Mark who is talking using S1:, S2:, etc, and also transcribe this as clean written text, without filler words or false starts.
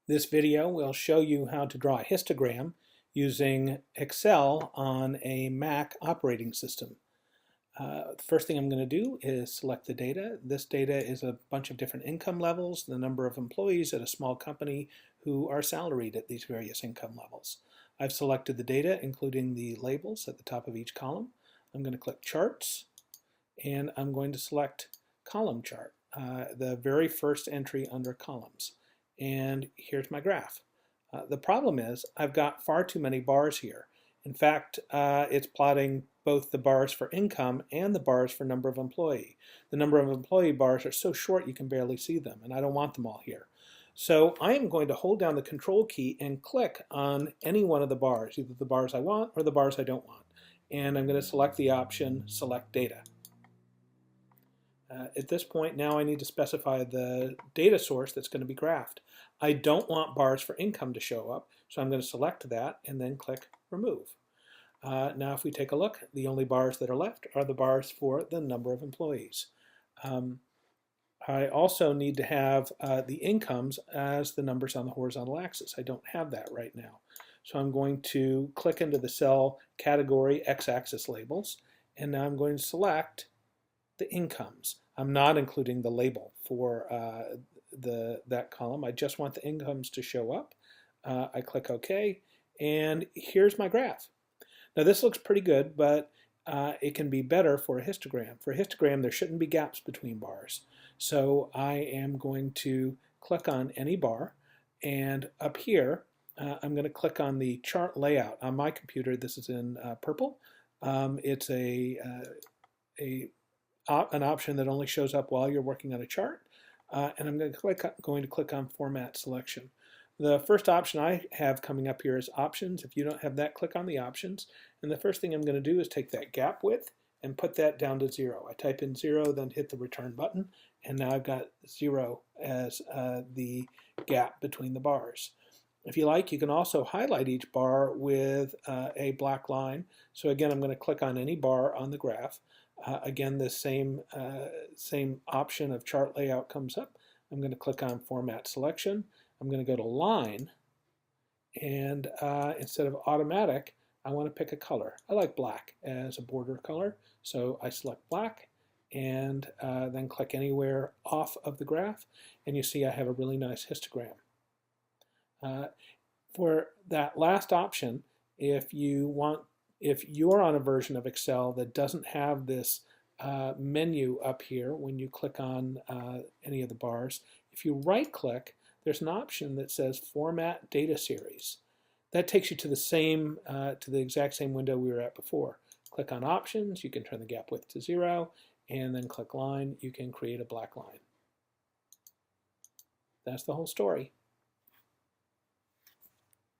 S1: This video will show you how to draw a histogram using Excel on a Mac operating system. The first thing I'm going to do is select the data. This data is a bunch of different income levels, the number of employees at a small company who are salaried at these various income levels. I've selected the data, including the labels at the top of each column. I'm going to click Charts, and I'm going to select Column Chart, the very first entry under Columns. And here's my graph. The problem is I've got far too many bars here. In fact, it's plotting both the bars for income and the bars for number of employee. The number of employee bars are so short you can barely see them, and I don't want them all here. So I am going to hold down the Control key and click on any one of the bars, either the bars I want or the bars I don't want. And I'm going to select the option Select Data. At this point, now I need to specify the data source that's going to be graphed. I don't want bars for income to show up, so I'm going to select that and then click Remove. Now if we take a look, the only bars that are left are the bars for the number of employees. I also need to have the incomes as the numbers on the horizontal axis. I don't have that right now. So I'm going to click into the cell category x-axis labels, and now I'm going to select the incomes. I'm not including the label for that column. I just want the incomes to show up. I click OK, and here's my graph. Now this looks pretty good, but it can be better for a histogram. For a histogram, there shouldn't be gaps between bars. So I am going to click on any bar, and up here, I'm going to click on the chart layout. On my computer, this is in purple. It's an option that only shows up while you're working on a chart, and I'm going to click on Format Selection. The first option I have coming up here is Options. If you don't have that, click on the Options, and the first thing I'm going to do is take that gap width and put that down to 0. I type in 0, then hit the return button, and now I've got 0 as the gap between the bars. If you like, you can also highlight each bar with a black line. So again, I'm going to click on any bar on the graph. Again, the same option of chart layout comes up. I'm going to click on Format Selection. I'm going to go to Line, and instead of Automatic, I want to pick a color. I like black as a border color, so I select black and then click anywhere off of the graph, and you see I have a really nice histogram. For that last option, if you're on a version of Excel that doesn't have this menu up here when you click on any of the bars, if you right-click, there's an option that says Format Data Series. That takes you to the exact same window we were at before. Click on Options, you can turn the gap width to 0, and then click Line, you can create a black line. That's the whole story.